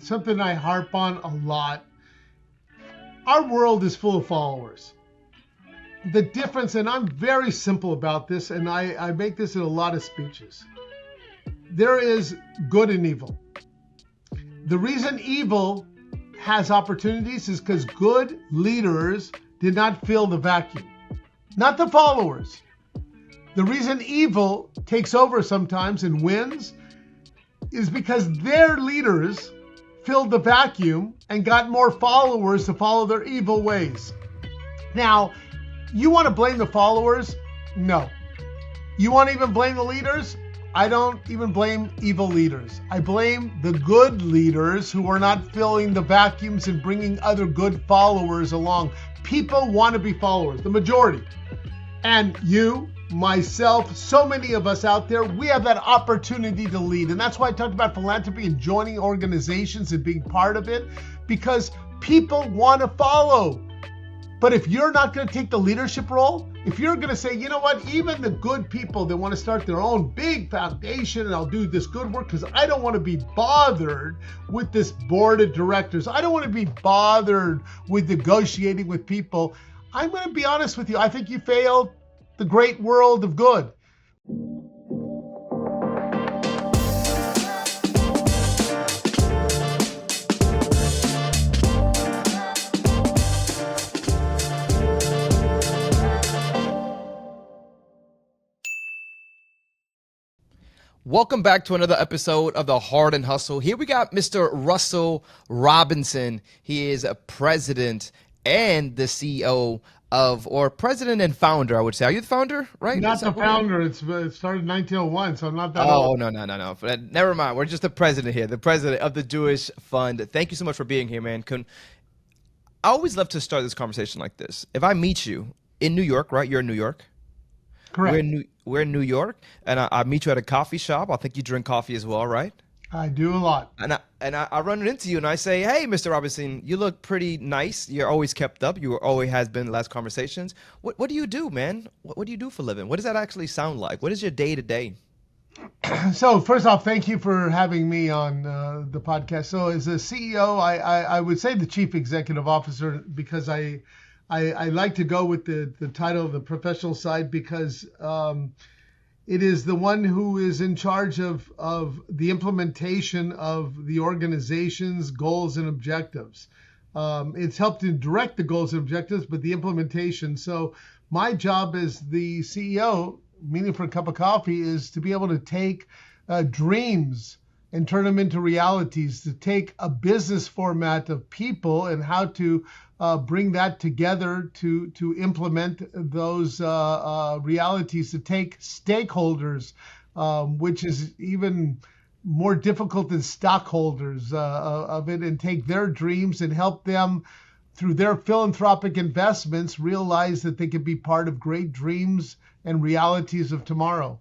something I harp on a lot. Our world is full of followers. The difference, and I'm very simple about this, and I make this in a lot of speeches. There is good and evil. The reason evil has opportunities is because good leaders did not fill the vacuum, not the followers. The reason evil takes over sometimes and wins is because their leaders filled the vacuum and got more followers to follow their evil ways. Now, you want to blame the followers? No. You want to even blame the leaders? I don't even blame evil leaders. I blame the good leaders who are not filling the vacuums and bringing other good followers along. People want to be followers, the majority. And you, myself, so many of us out there, we have that opportunity to lead. And that's why I talked about philanthropy and joining organizations and being part of it, because people want to follow. But if you're not going to take the leadership role, if you're going to say, you know what, even the good people that want to start their own big foundation and I'll do this good work because I don't want to be bothered with this board of directors. I don't want to be bothered with negotiating with people. I'm going to be honest with you. I think you failed the great world of good. Welcome back to another episode of the Hart and Hustle. Here we got Mr. Russell Robinson. He is a president and the CEO of, or president and founder, I would say. Are you the founder, right? Not the founder. It started in 1901, so I'm not that old. Oh, no. Never mind. We're just the president here, the president of the Jewish Fund. Thank you so much for being here, man. I always love to start this conversation like this. If I meet you in New York, right? You're in New York. Correct. We're in New York, and I meet you at a coffee shop. I think you drink coffee as well, right? I do a lot. And I run into you, and I say, hey, Mr. Robinson, you look pretty nice. You're always kept up. You always has been the last conversations. What do you do, man? What do you do for a living? What does that actually sound like? What is your day-to-day? So first off, thank you for having me on the podcast. So as a CEO, I would say the chief executive officer, because I like to go with the title of the professional side, because it is the one who is in charge of the implementation of the organization's goals and objectives. It's helped to direct the goals and objectives, but the implementation. So my job as the CEO, meaning for a cup of coffee, is to be able to take dreams and turn them into realities, to take a business format of people and how to bring that together to implement those realities, to take stakeholders, which is even more difficult than stockholders of it, and take their dreams and help them through their philanthropic investments realize that they can be part of great dreams and realities of tomorrow.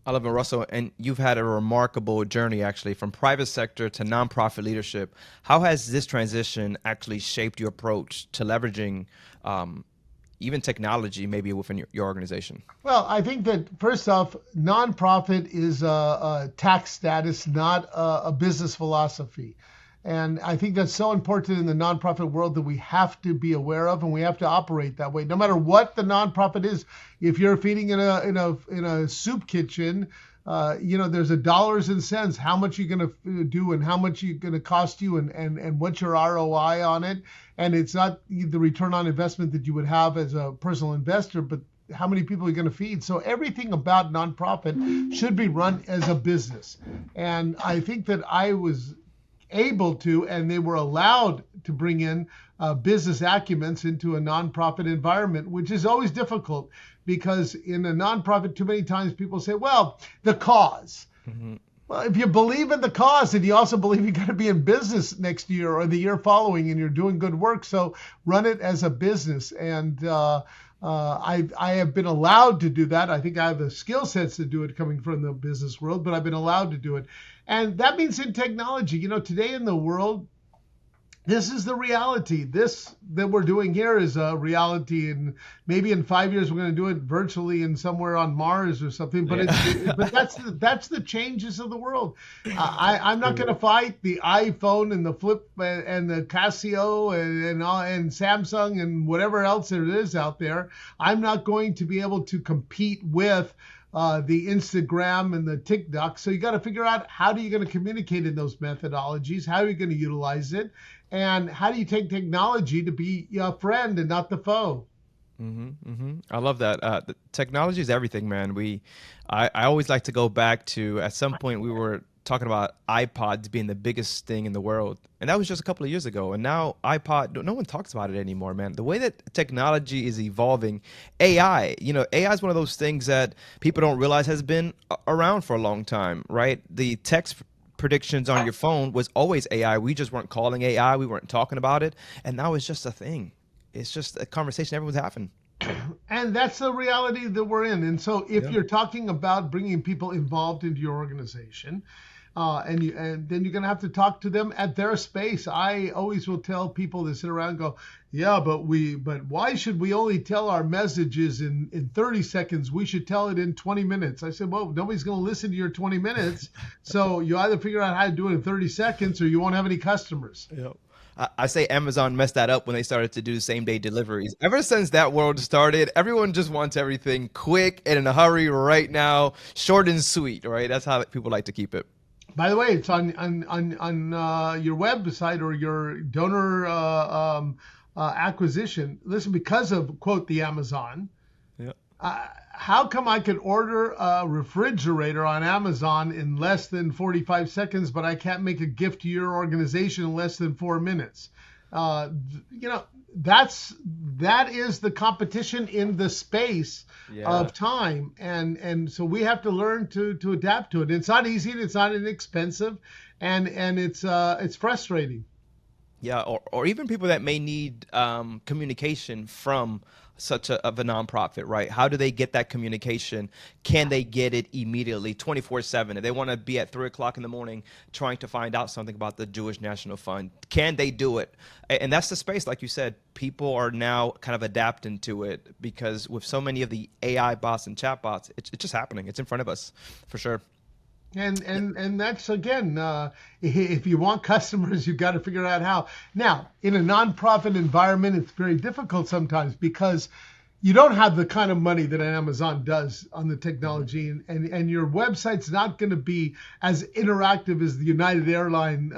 I love it, Russell, and you've had a remarkable journey actually from private sector to nonprofit leadership. How has this transition actually shaped your approach to leveraging even technology maybe within your organization? Well, I think that first off, nonprofit is a tax status, not a business philosophy. And I think that's so important in the nonprofit world that we have to be aware of, and we have to operate that way. No matter what the nonprofit is, if you're feeding in a soup kitchen, there's a dollars and cents, how much you're going to do and how much you're going to cost you and what's your ROI on it. And it's not the return on investment that you would have as a personal investor, but how many people you're going to feed. So everything about nonprofit should be run as a business. And I think that I was able to, and they were allowed to bring in business acumens into a nonprofit environment, which is always difficult because in a nonprofit, too many times people say, well, the cause. Mm-hmm. Well, if you believe in the cause, then you also believe you got to be in business next year or the year following and you're doing good work. So run it as a business. And I have been allowed to do that. I think I have the skill sets to do it coming from the business world, but I've been allowed to do it. And that means in technology, today in the world, This is the reality. This that we're doing here is a reality, and maybe in 5 years we're going to do it virtually and somewhere on Mars or something. But but that's the changes of the world. I'm not going to fight the iPhone and the Flip and the Casio and Samsung and whatever else there is out there. I'm not going to be able to compete with the Instagram and the TikTok. So you got to figure out how are you going to communicate in those methodologies? How are you going to utilize it? And how do you take technology to be a friend and not the foe? I love that. The technology is everything, man. I always like to go back to at some point we were talking about iPods being the biggest thing in the world, and that was just a couple of years ago. And now iPod, no one talks about it anymore, man. The way that technology is evolving, AI, AI is one of those things that people don't realize has been around for a long time, right? The text predictions on your phone was always AI. We just weren't calling AI, we weren't talking about it, and now it's just a thing. It's just a conversation everyone's having. And that's the reality that we're in. And so if Yeah. you're talking about bringing people involved into your organization, and then you're going to have to talk to them at their space. I always will tell people that sit around and go, yeah, but why should we only tell our messages in 30 seconds? We should tell it in 20 minutes. I said, well, nobody's going to listen to your 20 minutes. So you either figure out how to do it in 30 seconds or you won't have any customers. Yep. I say Amazon messed that up when they started to do same day deliveries. Ever since that world started, everyone just wants everything quick and in a hurry right now, short and sweet, right? That's how people like to keep it. By the way, it's on your website or your donor acquisition. Listen, because of quote the Amazon, Yeah. how come I could order a refrigerator on Amazon in less than 45 seconds, but I can't make a gift to your organization in less than 4 minutes? Uh, you know, that is the competition in the space Yeah. of time, and so we have to learn to adapt to it. It's not easy, and it's not inexpensive, and it's frustrating. Yeah, or even people that may need communication from such of a nonprofit, right? How do they get that communication? Can they get it immediately, 24/7? If they want to be at 3 o'clock in the morning trying to find out something about the Jewish National Fund, can they do it? And that's the space, like you said, people are now kind of adapting to it because with so many of the AI bots and chatbots, it's just happening. It's in front of us, for sure. And that's again, if you want customers, you've got to figure out how. Now, in a nonprofit environment, it's very difficult sometimes because you don't have the kind of money that Amazon does on the technology, and your website's not going to be as interactive as the United Airline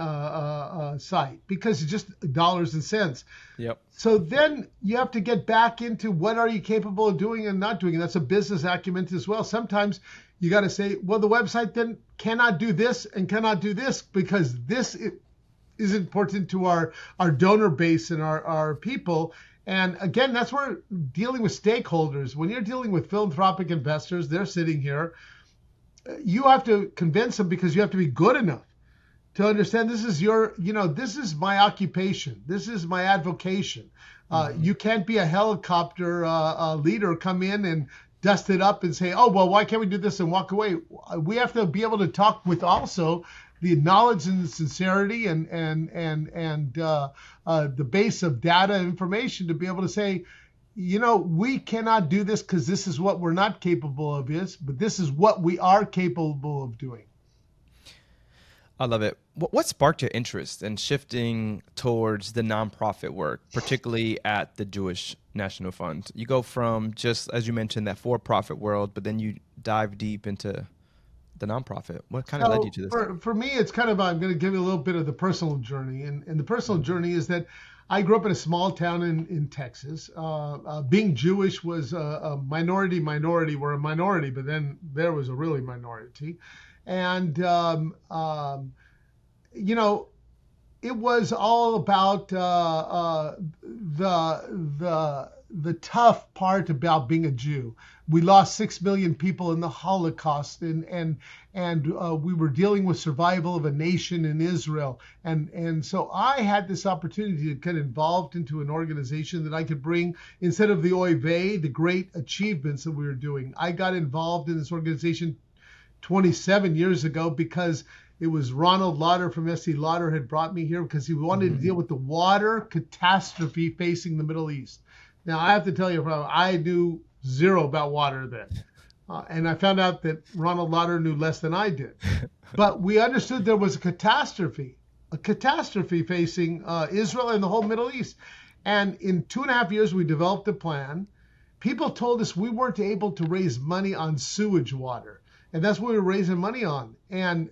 site because it's just dollars and cents. Yep. So then you have to get back into what are you capable of doing and not doing. And that's a business acumen as well. Sometimes you got to say, well, the website then cannot do this and cannot do this because this is important to our donor base and our people. And again, that's where dealing with stakeholders, when you're dealing with philanthropic investors, they're sitting here, you have to convince them because you have to be good enough to understand this is this is my occupation. This is my advocation. You can't be a helicopter leader, come in and dust it up and say, oh, well, why can't we do this and walk away? We have to be able to talk with also the knowledge and the sincerity and the base of data and information to be able to say, we cannot do this because this is what we're not capable of but this is what we are capable of doing. I love it. What sparked your interest in shifting towards the nonprofit work, particularly at the Jewish National Fund? You go from just, as you mentioned, that for-profit world, but then you dive deep into the nonprofit. What kind of led you to this? For me, it's kind of, I'm going to give you a little bit of the personal journey. And the personal journey is that I grew up in a small town in Texas. Being Jewish was a minority. We're a minority, but then there was a really minority. And, it was all about the tough part about being a Jew. We lost 6 million people in the Holocaust, and we were dealing with survival of a nation in Israel. And so I had this opportunity to get involved into an organization that I could bring, instead of the oy vey, the great achievements that we were doing. I got involved in this organization 27 years ago because It was Ronald Lauder from SC Lauder had brought me here because he wanted to deal with the water catastrophe facing the Middle East. Now, I have to tell you, I knew zero about water then. And I found out that Ronald Lauder knew less than I did. But we understood there was a catastrophe facing Israel and the whole Middle East. And in 2.5 years, we developed a plan. People told us we weren't able to raise money on sewage water. And that's what we were raising money on. And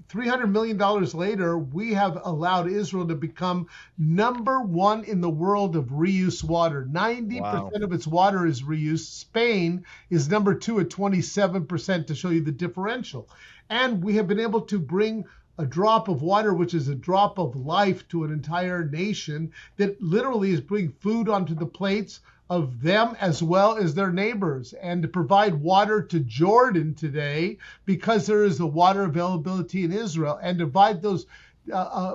$300 million later, we have allowed Israel to become #1 in the world of reuse water. 90% of its water is reused. Spain is #2 at 27% to show you the differential. And we have been able to bring a drop of water, which is a drop of life to an entire nation that literally is bringing food onto the plates of them as well as their neighbors, and to provide water to Jordan today because there is the water availability in Israel, and to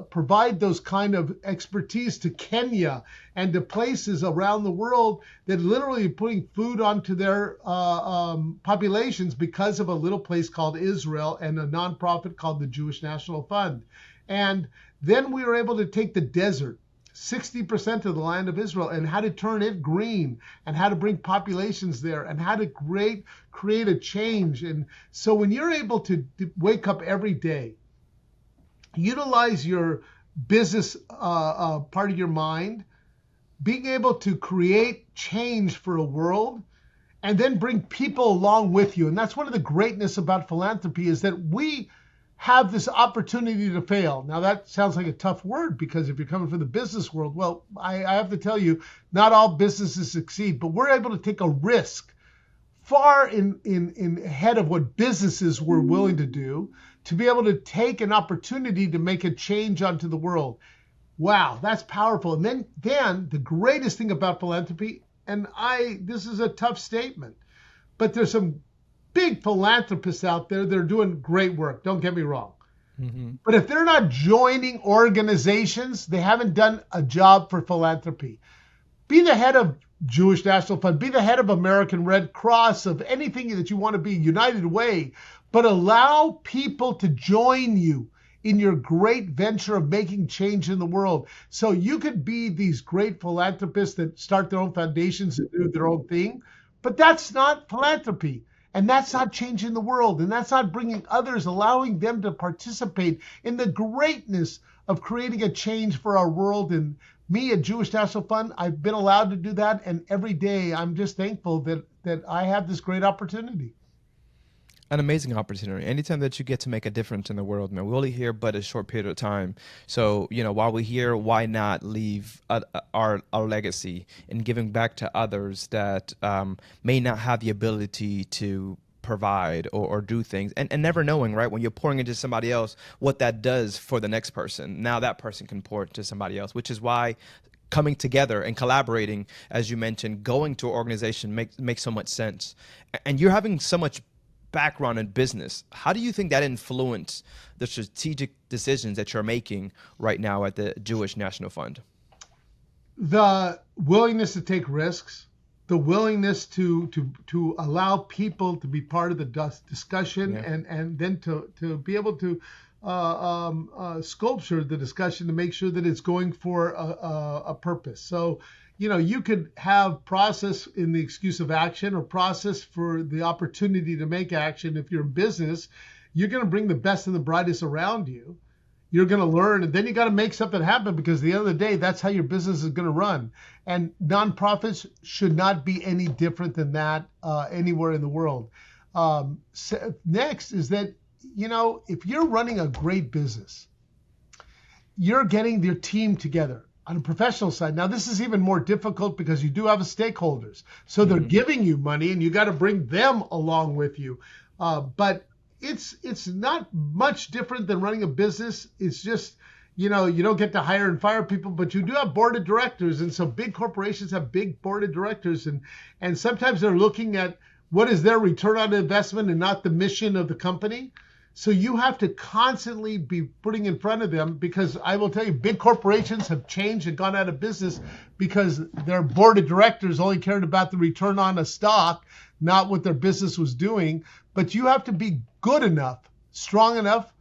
provide those kind of expertise to Kenya and to places around the world that literally are putting food onto their populations because of a little place called Israel and a nonprofit called the Jewish National Fund. And then we were able to take the desert, 60% of the land of Israel, and how to turn it green, and how to bring populations there, and how to create a change. And so when you're able to wake up every day, utilize your business part of your mind, being able to create change for a world, and then bring people along with you. And that's one of the greatness about philanthropy, is that we have this opportunity to fail. Now that sounds like a tough word, because if you're coming from the business world, well, I have to tell you, not all businesses succeed, but we're able to take a risk far in ahead of what businesses were willing to do, to be able to take an opportunity to make a change onto the world. Wow, that's powerful. And then the greatest thing about philanthropy, and this is a tough statement, but there's some big philanthropists out there that are doing great work. Don't get me wrong. Mm-hmm. But if they're not joining organizations, they haven't done a job for philanthropy. Be the head of Jewish National Fund, be the head of American Red Cross, of anything that you want to be, United Way, but allow people to join you in your great venture of making change in the world. So you could be these great philanthropists that start their own foundations and do their own thing, but that's not philanthropy. And that's not changing the world. And that's not bringing others, allowing them to participate in the greatness of creating a change for our world. And me, at Jewish National Fund, I've been allowed to do that. And every day I'm just thankful that I have this great opportunity. An amazing opportunity. Anytime that you get to make a difference in the world, man, we're only here but a short period of time. So, while we're here, why not leave our legacy in giving back to others that may not have the ability to provide or do things, and never knowing, right, when you're pouring into somebody else, what that does for the next person. Now that person can pour it to somebody else, which is why coming together and collaborating, as you mentioned, going to an organization makes so much sense. And you're having so much background in business. How do you think that influenced the strategic decisions that you're making right now at the Jewish National Fund? The willingness to take risks, the willingness to allow people to be part of the discussion, and then to be able to sculpture the discussion to make sure that it's going for a purpose. So you could have process in the excuse of action, or process for the opportunity to make action. If you're in business, you're going to bring the best and the brightest around you. You're going to learn, and then you got to make something happen, because at the end of the day, that's how your business is going to run. And nonprofits should not be any different than that anywhere in the world. Next is that, if you're running a great business, you're getting your team together. On a professional side, now this is even more difficult because you do have stakeholders. So they're giving you money, and you got to bring them along with you. But it's not much different than running a business. It's just, you don't get to hire and fire people, but you do have board of directors. And so big corporations have big board of directors. And sometimes they're looking at what is their return on investment and not the mission of the company. So you have to constantly be putting in front of them, because I will tell you, big corporations have changed and gone out of business because their board of directors only cared about the return on a stock, not what their business was doing. But you have to be good enough, strong enough,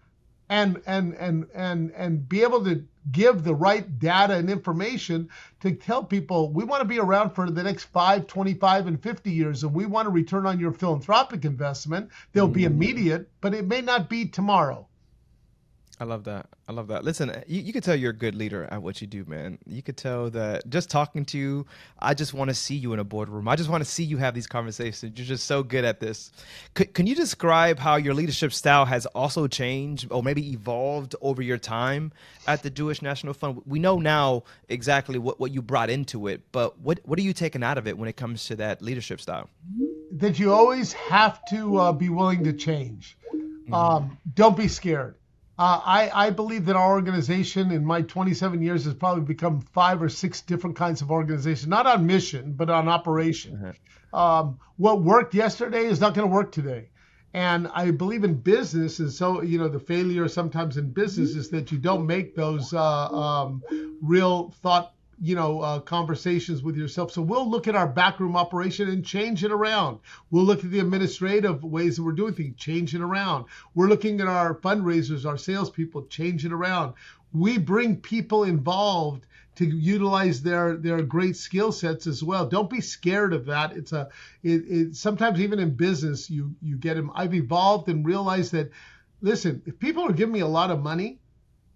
and be able to give the right data and information to tell people we want to be around for the next 5, 25, and 50 years, and we want a return on your philanthropic investment. They'll be immediate, but it may not be tomorrow. I love that. I love that. Listen, you could tell you're a good leader at what you do, man. You could tell that just talking to you, I just want to see you in a boardroom. I just want to see you have these conversations. You're just so good at this. Can you describe how your leadership style has also changed or maybe evolved over your time at the Jewish National Fund? We know now exactly what you brought into it, but what are you taking out of it when it comes to that leadership style? That you always have to be willing to change. Don't be scared. I believe that our organization in my 27 years has probably become 5 or 6 different kinds of organizations, not on mission, but on operation. What worked yesterday is not going to work today. And I believe in business, and so, the failure sometimes in business is that you don't make those real thought conversations with yourself. So we'll look at our backroom operation and change it around. We'll look at the administrative ways that we're doing things, change it around. We're looking at our fundraisers, our salespeople, change it around. We bring people involved to utilize their great skill sets as well. Don't be scared of that. Sometimes even in business, you get them. I've evolved and realized that, listen, if people are giving me a lot of money,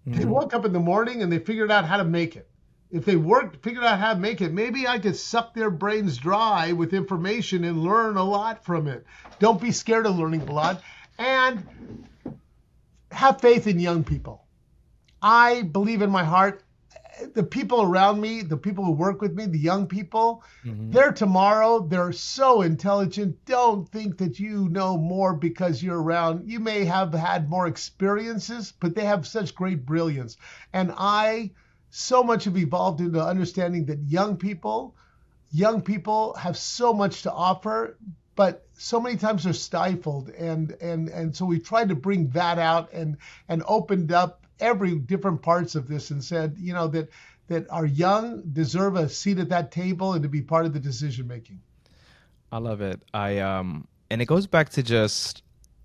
they woke up in the morning and they figured out how to make it. If they figured out how to make it, maybe I could suck their brains dry with information and learn a lot from it. Don't be scared of learning a lot, and have faith in young people. I believe in my heart, the people around me, the people who work with me, the young people, they're tomorrow. They're so intelligent. Don't think that you know more because you're around. You may have had more experiences, but they have such great brilliance. And I so much have evolved into understanding that young people have so much to offer, but so many times they're stifled. And so we tried to bring that out and opened up every different parts of this and said, that our young deserve a seat at that table and to be part of the decision making. I love it. And it goes back to just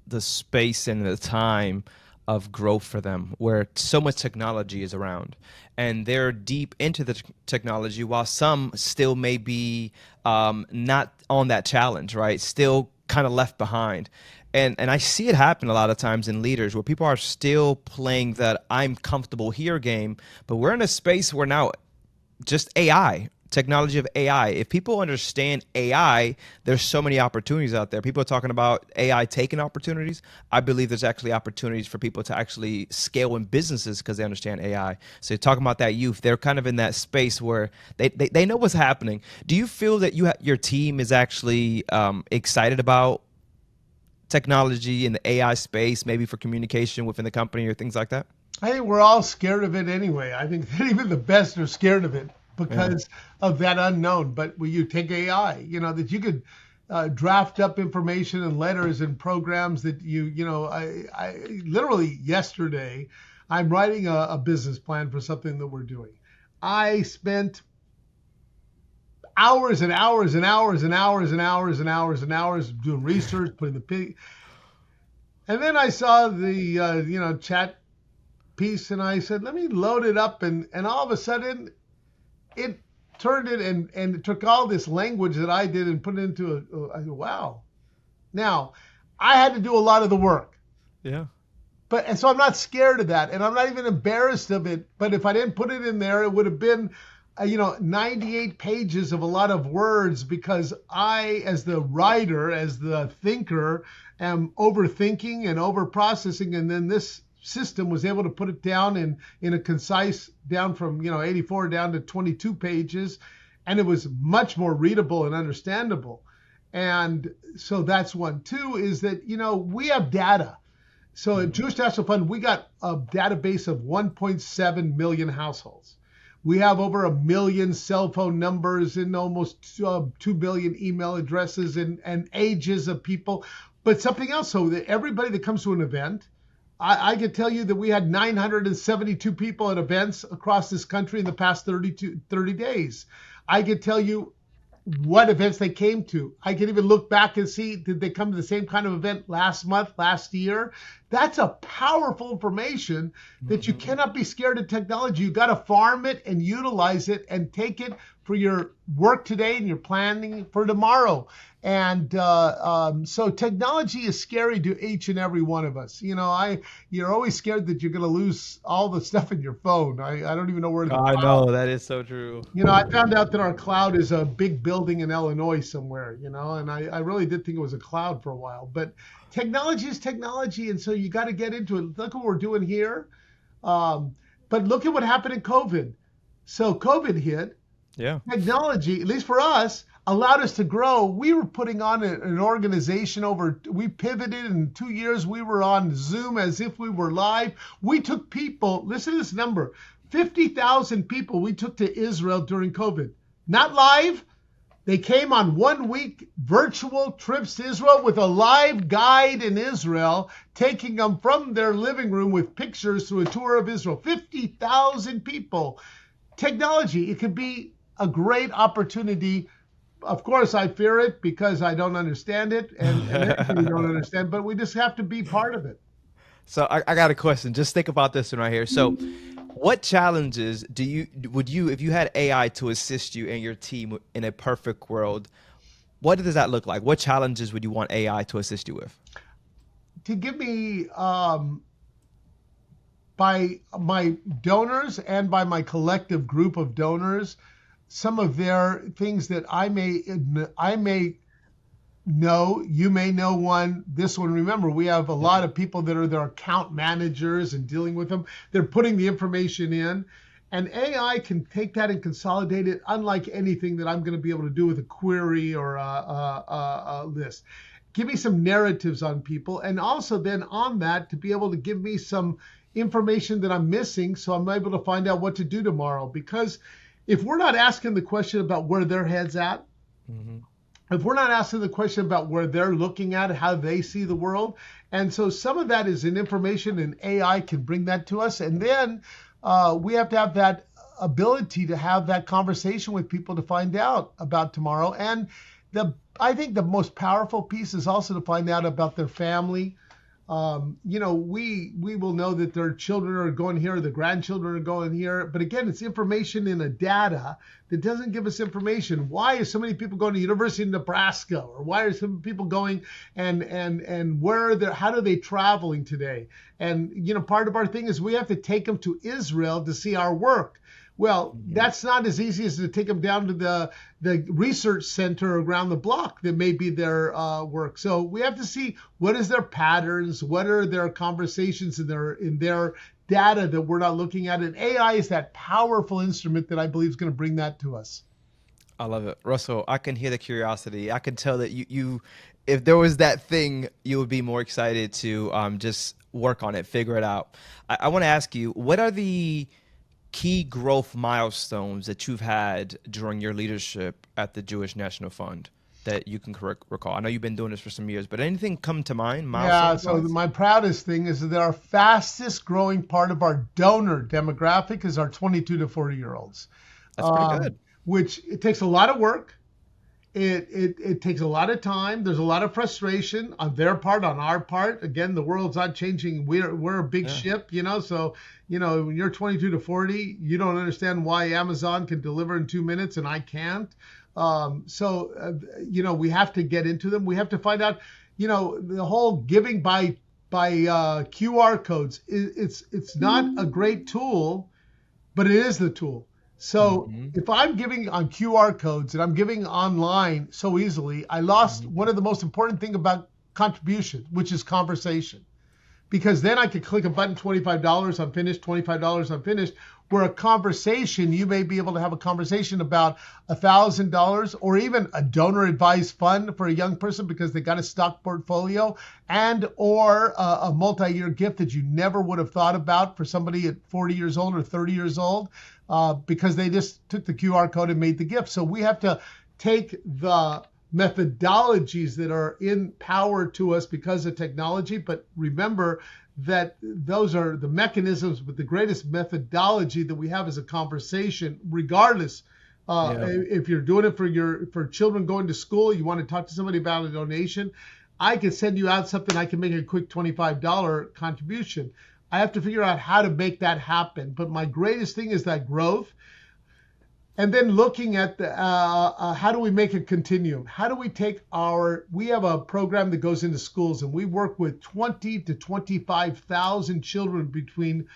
the space and the time of growth for them, where so much technology is around and they're deep into the technology, while some still may be not on that challenge, right? Still kind of left behind. And I see it happen a lot of times in leaders where people are still playing that I'm comfortable here game, but we're in a space where now just AI, technology of AI. If people understand AI, there's so many opportunities out there. People are talking about AI taking opportunities. I believe there's actually opportunities for people to actually scale in businesses because they understand AI. So you're talking about that youth, they're kind of in that space where they know what's happening. Do you feel that your team is actually excited about technology in the AI space, maybe for communication within the company or things like that? I think we're all scared of it anyway. I think that even the best are scared of it because of that unknown. But when you take AI, that you could draft up information and letters and programs that I literally yesterday, I'm writing a business plan for something that we're doing. I spent hours and hours and hours and hours and hours and hours and hours doing research, putting the pig. And then I saw the chat piece, and I said, let me load it up, and all of a sudden it turned it and it took all this language that I did and put it into I go, wow. Now, I had to do a lot of the work. Yeah. And so I'm not scared of that, and I'm not even embarrassed of it. But if I didn't put it in there, it would have been 98 pages of a lot of words, because I, as the writer, as the thinker, am overthinking and overprocessing. And then this system was able to put it down in a concise, down from 84 down to 22 pages, and it was much more readable and understandable. And so that's one. Two is that we have data. So at Jewish National Fund, we got a database of 1.7 million households. We have over 1 million cell phone numbers and almost 2 billion email addresses and ages of people. But something else, so that everybody that comes to an event, I could tell you that we had 972 people at events across this country in the past 30 days. I could tell you what events they came to. I could even look back and see, did they come to the same kind of event last month, last year? That's a powerful information that you cannot be scared of technology. You got to farm it and utilize it and take it for your work today and your planning for tomorrow. And so technology is scary to each and every one of us. You're always scared that you're going to lose all the stuff in your phone. I don't even know where the I cloud. know that is so true. I found out that our cloud is a big building in Illinois somewhere, and I really did think it was a cloud for a while. But technology is technology, and so you got to get into it. Look what we're doing here. But look at what happened in COVID. So COVID hit. Yeah. Technology, at least for us, allowed us to grow. We were putting on an organization we pivoted in 2 years. We were on Zoom as if we were live. We took people, listen to this number, 50,000 people we took to Israel during COVID. Not live. They came on 1 week virtual trips to Israel with a live guide in Israel, taking them from their living room with pictures through a tour of Israel. 50,000 people. Technology, it could be a great opportunity. Of course, I fear it because I don't understand it, and everybody don't understand, but we just have to be part of it. So I got a question. Just think about this one right here. So what challenges would you, if you had AI to assist you and your team in a perfect world, what does that look like? What challenges would you want AI to assist you with? To give me, by my donors and by my collective group of donors, some of their things that I may know, you may know one, this one. Remember, we have a lot of people that are their account managers and dealing with them. They're putting the information in, and AI can take that and consolidate it, unlike anything that I'm going to be able to do with a query or a list. Give me some narratives on people, and also then on that to be able to give me some information that I'm missing, so I'm able to find out what to do tomorrow. Because if we're not asking the question about where their head's at, if we're not asking the question about where they're looking at, how they see the world, and so some of that is in information, and AI can bring that to us, and then we have to have that ability to have that conversation with people to find out about tomorrow. And I think the most powerful piece is also to find out about their family. We will know that their children are going here, the grandchildren are going here. But again, it's information in a data that doesn't give us information. Why are so many people going to University of Nebraska? Or why are some people going and where are they, how are they traveling today? And, part of our thing is we have to take them to Israel to see our work. Well, that's not as easy as to take them down to the research center around the block that may be their work. So we have to see what is their patterns, what are their conversations in their data that we're not looking at. And AI is that powerful instrument that I believe is going to bring that to us. I love it. Russell, I can hear the curiosity. I can tell that you if there was that thing, you would be more excited to just work on it, figure it out. I want to ask you, what are the key growth milestones that you've had during your leadership at the Jewish National Fund that you can recall? I know you've been doing this for some years, but anything come to mind? Yeah, so my proudest thing is that our fastest growing part of our donor demographic is our 22 to 40-year-olds. That's pretty good. Which it takes a lot of work. It takes a lot of time. There's a lot of frustration on their part, on our part. Again, the world's not changing. We're a big ship, so when you're 22 to 40, you don't understand why Amazon can deliver in 2 minutes and I can't. We have to get into them. We have to find out, the whole giving by QR codes. It's not a great tool, but it is the tool. So if I'm giving on QR codes and I'm giving online so easily, I lost one of the most important thing about contribution, which is conversation. Because then I could click a button, $25, I'm finished, $25, I'm finished. Where a conversation, you may be able to have a conversation about $1,000 or even a donor advised fund for a young person because they got a stock portfolio or a multi-year gift that you never would have thought about for somebody at 40 years old or 30 years old because they just took the QR code and made the gift. So we have to take the methodologies that are in power to us because of technology, but remember that those are the mechanisms, but the greatest methodology that we have is a conversation, regardless. If you're doing it for children going to school, you want to talk to somebody about a donation. I can send you out something, I can make a quick $25 contribution. I have to figure out how to make that happen. But my greatest thing is that growth. And then looking at the how do we make a continuum? How do we take we have a program that goes into schools, and we work with 20 to 25,000 children between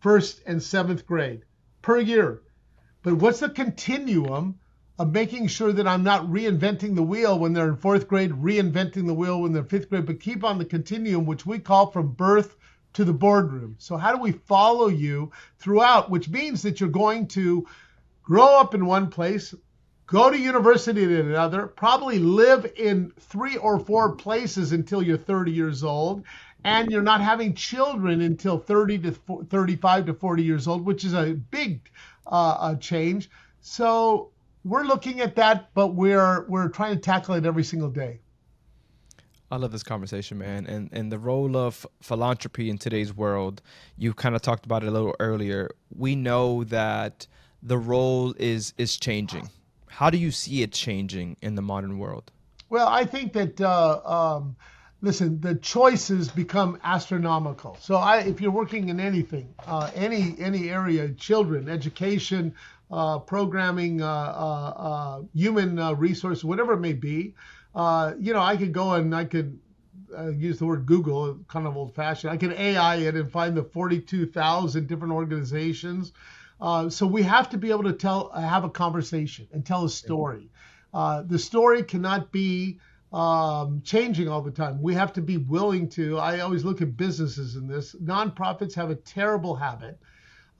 first and seventh grade per year. But what's the continuum of making sure that I'm not reinventing the wheel when they're in fourth grade, reinventing the wheel when they're fifth grade, but keep on the continuum, which we call from birth to the boardroom. So how do we follow you throughout, which means that you're going to grow up in one place, go to university in another, probably live in 3 or 4 places until you're 30 years old, and you're not having children until 35 to 40 years old, which is a big change. So we're looking at that, but we're trying to tackle it every single day. I love this conversation, man. And the role of philanthropy in today's world, you kind of talked about it a little earlier. We know that the role is changing. How do you see it changing in the modern world? Well, I think that, listen, the choices become astronomical. So if you're working in anything, any area, children, education, programming, human resource, whatever it may be, I could go and I could use the word Google, kind of old fashioned. I could AI it and find the 42,000 different organizations. So we have to be able to have a conversation and tell a story. The story cannot be changing all the time. We have to be willing to. I always look at businesses in this. Nonprofits have a terrible habit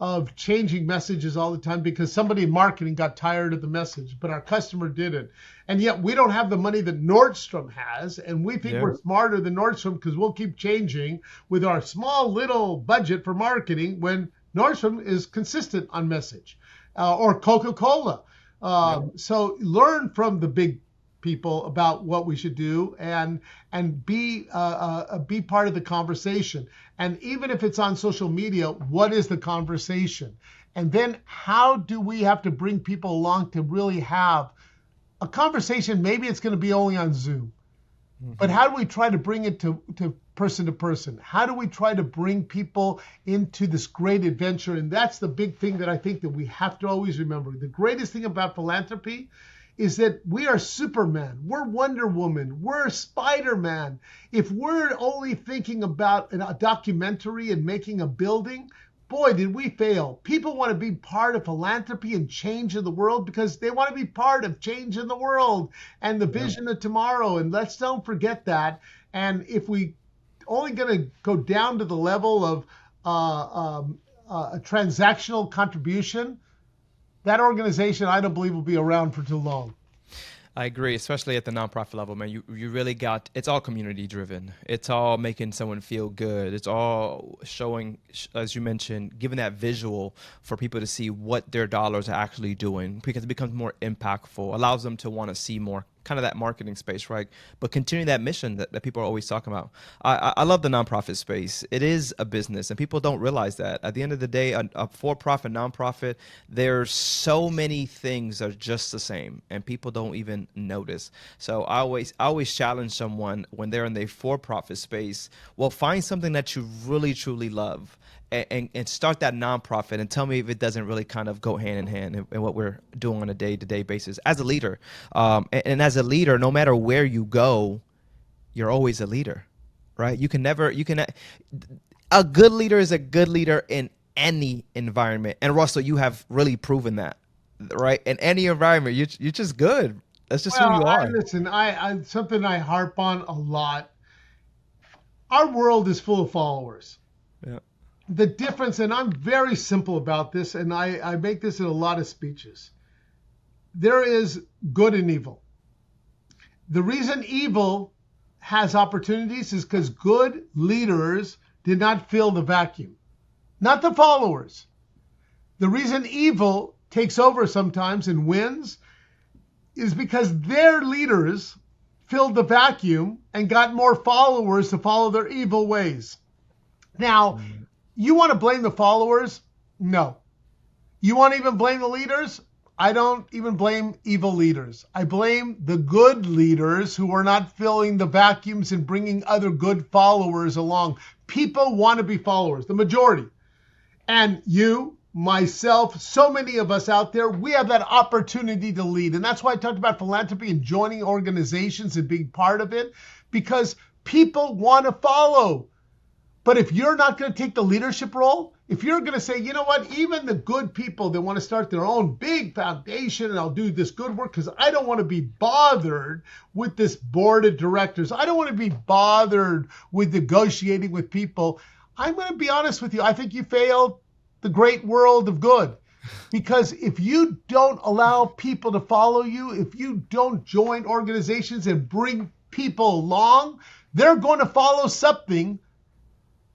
of changing messages all the time because somebody in marketing got tired of the message, but our customer didn't. And yet we don't have the money that Nordstrom has, and we think we're smarter than Nordstrom because we'll keep changing with our small little budget for marketing when Nordstrom is consistent on message, or Coca-Cola. So learn from the big people about what we should do and be part of the conversation. And even if it's on social media, what is the conversation? And then how do we have to bring people along to really have a conversation? Maybe it's going to be only on Zoom. But how do we try to bring it to person? How do we try to bring people into this great adventure? And that's the big thing that I think that we have to always remember. The greatest thing about philanthropy is that we are Superman, we're Wonder Woman, we're Spider-Man. If we're only thinking about a documentary and making a building, boy, did we fail. People want to be part of philanthropy and change in the world because they want to be part of change in the world and the vision of tomorrow. And let's don't forget that. And if we only going to go down to the level of a transactional contribution, that organization, I don't believe, will be around for too long. I agree, especially at the nonprofit level, man. You really it's all community driven. It's all making someone feel good. It's all showing, as you mentioned, giving that visual for people to see what their dollars are actually doing, because it becomes more impactful, allows them to want to see more, kind of that marketing space, right? But continuing that mission that people are always talking about. I love the nonprofit space. It is a business, and people don't realize that. At the end of the day, a for-profit, nonprofit, there's so many things that are just the same, and people don't even notice. So I always challenge someone when they're in the for-profit space, well, find something that you really, truly love. And start that nonprofit and tell me if it doesn't really kind of go hand in hand in what we're doing on a day-to-day basis as a leader. And as a leader, no matter where you go, you're always a leader, right? A good leader is a good leader in any environment. And Russell, you have really proven that, right? In any environment, you're just good. That's just who you are. Listen, something I harp on a lot. Our world is full of followers. Yeah. The difference, and I'm very simple about this, and I make this in a lot of speeches. There is good and evil. The reason evil has opportunities is because good leaders did not fill the vacuum, not the followers. The reason evil takes over sometimes and wins is because their leaders filled the vacuum and got more followers to follow their evil ways. Now, you want to blame the followers? No. You want to even blame the leaders? I don't even blame evil leaders. I blame the good leaders who are not filling the vacuums and bringing other good followers along. People want to be followers, the majority. And you, myself, so many of us out there, we have that opportunity to lead. And that's why I talked about philanthropy and joining organizations and being part of it, because people want to follow. But if you're not going to take the leadership role, if you're going to say, you know what, even the good people that want to start their own big foundation and I'll do this good work because I don't want to be bothered with this board of directors. I don't want to be bothered with negotiating with people. I'm going to be honest with you. I think you failed the great world of good. Because if you don't allow people to follow you, if you don't join organizations and bring people along, they're going to follow something.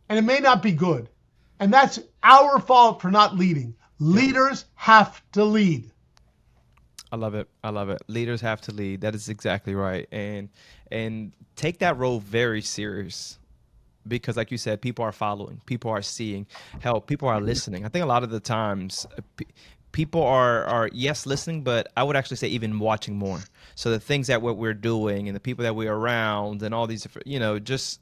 And it may not be good. And that's our fault for not leading. Leaders have to lead. I love it. I love it. Leaders have to lead. That is exactly right. And take that role very serious. Because like you said, people are following, people are seeing, hell, people are listening. I think a lot of the times people are yes listening, but I would actually say even watching more. So the things that what we're doing and the people that we're around and all these different, just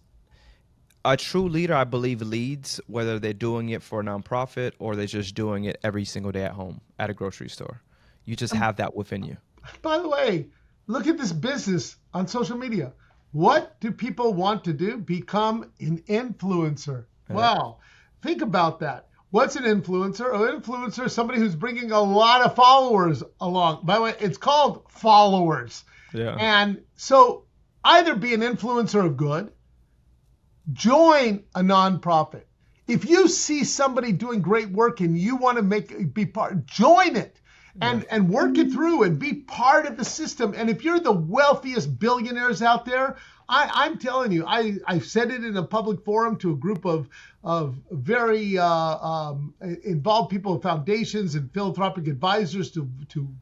a true leader, I believe, leads whether they're doing it for a nonprofit or they're just doing it every single day at home at a grocery store. You just have that within you. By the way, look at this business on social media. What do people want to do? Become an influencer. Yeah. Wow. Think about that. What's an influencer? An influencer is somebody who's bringing a lot of followers along. By the way, it's called followers. Yeah. And so either be an influencer of good, join a nonprofit. If you see somebody doing great work and you want to be part, join it and work it through and be part of the system. And if you're the wealthiest billionaires out there, I'm telling you, I said it in a public forum to a group of very involved people, foundations and philanthropic advisors to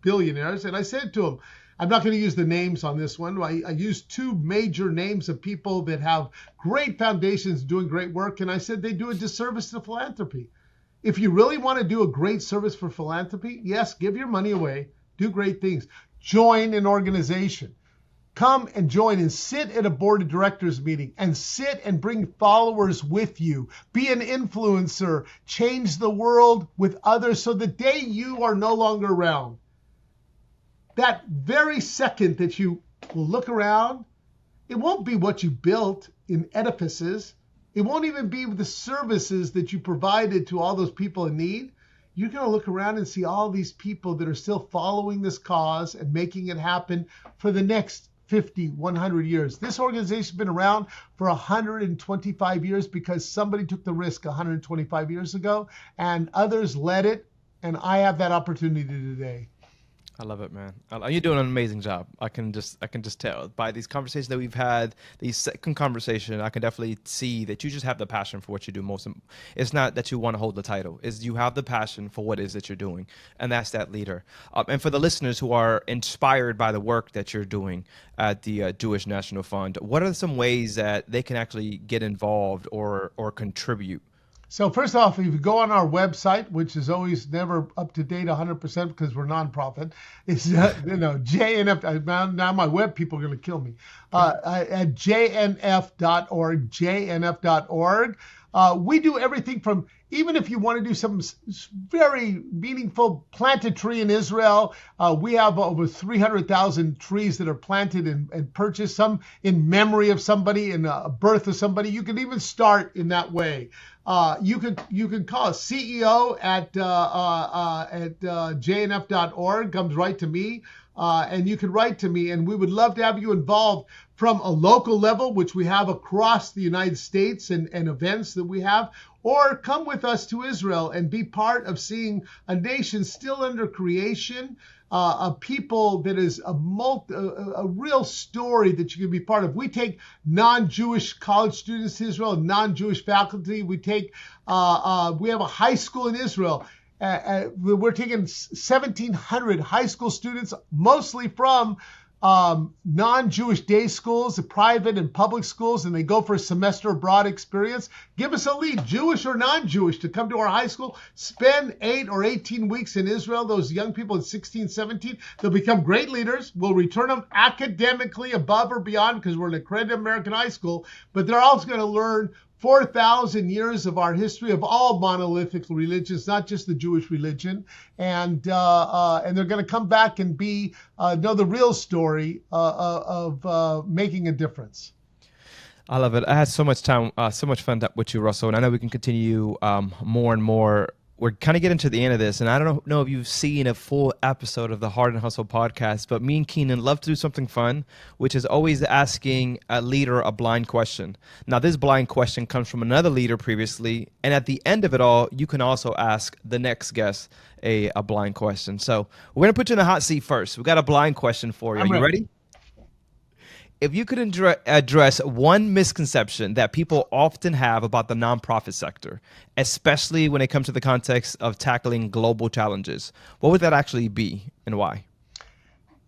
billionaires. And I said to them, I'm not going to use the names on this one. I used two major names of people that have great foundations doing great work. And I said they do a disservice to philanthropy. If you really want to do a great service for philanthropy, yes, give your money away, do great things. Join an organization. Come and join and sit at a board of directors meeting and sit and bring followers with you. Be an influencer. Change the world with others so the day you are no longer around, that very second that you will look around, it won't be what you built in edifices. It won't even be the services that you provided to all those people in need. You're going to look around and see all these people that are still following this cause and making it happen for the next 50, 100 years. This organization's been around for 125 years because somebody took the risk 125 years ago and others led it. And I have that opportunity today. I love it, man. You're doing an amazing job. I can just tell by these conversations that we've had, these second conversation, I can definitely see that you just have the passion for what you do. It's not that you want to hold the title. It's you have the passion for what it is that you're doing, and that's that leader. And for the listeners who are inspired by the work that you're doing at the Jewish National Fund, what are some ways that they can actually get involved or contribute? So first off, if you go on our website, which is always never up to date 100% because we're nonprofit, it's JNF. Now my web people are going to kill me. At jnf.org, jnf.org. We do everything from, even if you want to do some very meaningful, plant a tree in Israel. We have over 300,000 trees that are planted and purchased, some in memory of somebody, in a birth of somebody. You can even start in that way. You can call us. CEO at jnf.org comes right to me. And you can write to me, and we would love to have you involved from a local level, which we have across the United States and events that we have, or come with us to Israel and be part of seeing a nation still under creation, a people that is a real story that you can be part of. We take non-Jewish college students to Israel, non-Jewish faculty. We have a high school in Israel. We're taking 1,700 high school students, mostly from non-Jewish day schools, the private and public schools, and they go for a semester abroad experience. Give us a lead, Jewish or non-Jewish, to come to our high school, spend 8 or 18 weeks in Israel. Those young people at 16, 17, they'll become great leaders. We'll return them academically above or beyond because we're an accredited American high school, but they're also going to learn 4,000 years of our history of all monolithic religions, not just the Jewish religion, and they're going to come back and know the real story of making a difference. I love it. I had so much time, so much fun with you, Russell, and I know we can continue more and more. We're kind of getting to the end of this, and I don't know if you've seen a full episode of the Hart and Hustle podcast, but me and Keenan love to do something fun, which is always asking a leader a blind question. Now, this blind question comes from another leader previously, and at the end of it all, you can also ask the next guest a blind question. So we're going to put you in the hot seat first. We've got a blind question for you. Are you ready? If you could address one misconception that people often have about the nonprofit sector, especially when it comes to the context of tackling global challenges, what would that actually be and why?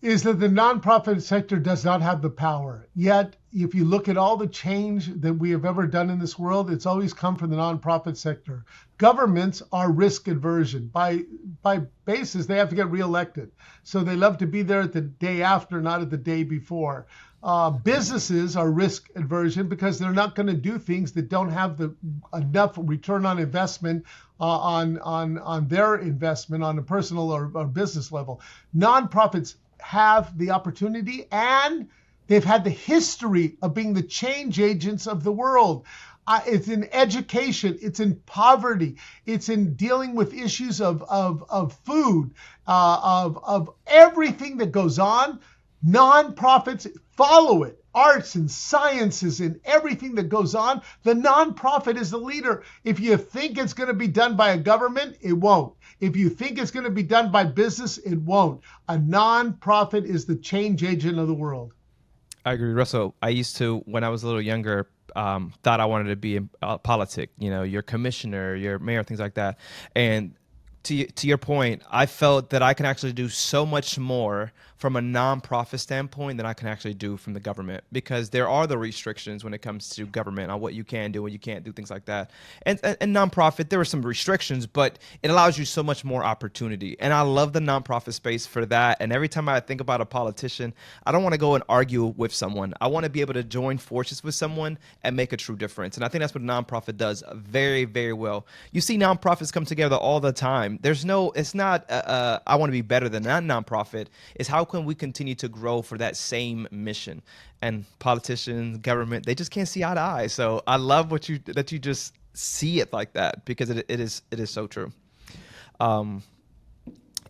Is that the nonprofit sector does not have the power. Yet, if you look at all the change that we have ever done in this world, it's always come from the nonprofit sector. Governments are risk aversion. By basis, they have to get reelected. So they love to be there at the day after, not at the day before. Businesses are risk aversion because they're not going to do things that don't have enough return on investment on their investment on a personal or business level. Nonprofits have the opportunity, and they've had the history of being the change agents of the world. It's in education, it's in poverty, it's in dealing with issues of food, of everything that goes on. Nonprofits follow it. Arts and sciences and everything that goes on. The nonprofit is the leader. If you think it's going to be done by a government, it won't. If you think it's going to be done by business, it won't. A nonprofit is the change agent of the world. I agree, Russell. I used to, when I was a little younger, thought I wanted to be in politics. You know, your commissioner, your mayor, things like that. And to your point, I felt that I can actually do so much more from a nonprofit standpoint than I can actually do from the government, because there are the restrictions when it comes to government on what you can do and you can't do, things like that. And nonprofit, there are some restrictions, but it allows you so much more opportunity. And I love the nonprofit space for that. And every time I think about a politician, I don't want to go and argue with someone. I want to be able to join forces with someone and make a true difference. And I think that's what a nonprofit does very, very well. You see nonprofits come together all the time. It's not, I want to be better than that nonprofit. It's how can we continue to grow for that same mission? And politicians, government, they just can't see eye to eye. So I love that you just see it like that, because it is so true.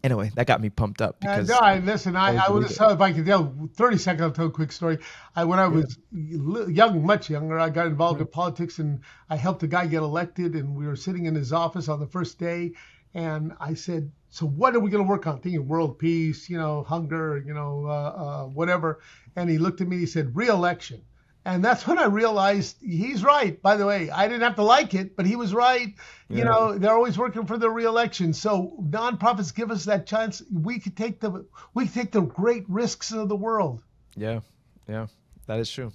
Anyway, that got me pumped up. Because listen, I was if I could tell 30 seconds, I'll tell a quick story. When I was young, much younger, I got involved in politics, and I helped a guy get elected, and we were sitting in his office on the first day. And I said, so what are we going to work on? Thinking world peace, hunger, whatever. And he looked at me, he said, re-election. And that's when I realized he's right. By the way, I didn't have to like it, but he was right. Yeah. They're always working for the re-election. So nonprofits give us that chance. We could take the great risks of the world. Yeah. Yeah. That is true.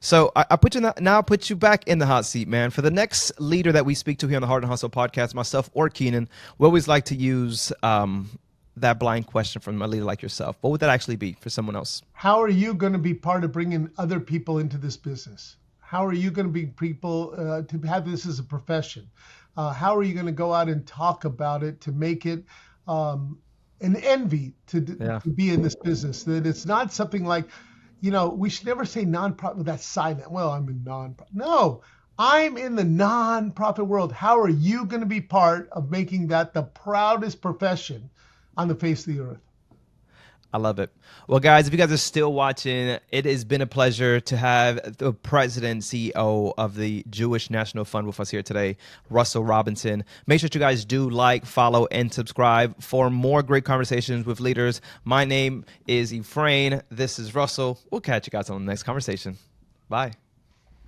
So I put you back in the hot seat, man. For the next leader that we speak to here on the Hart and Hustle podcast, myself or Keenan, we always like to use that blind question from a leader like yourself. What would that actually be for someone else? How are you going to be part of bringing other people into this business? How are you going to be people to have this as a profession? How are you going to go out and talk about it to make it an envy to be in this business? That it's not something like, we should never say nonprofit. That's silent. Well, I'm in nonprofit. No, I'm in the nonprofit world. How are you going to be part of making that the proudest profession on the face of the earth? I love it. Well, guys, if you guys are still watching, it has been a pleasure to have the president, CEO of the Jewish National Fund with us here today, Russell Robinson. Make sure you guys do like, follow, and subscribe for more great conversations with leaders. My name is Ephraim. This is Russell. We'll catch you guys on the next conversation. Bye.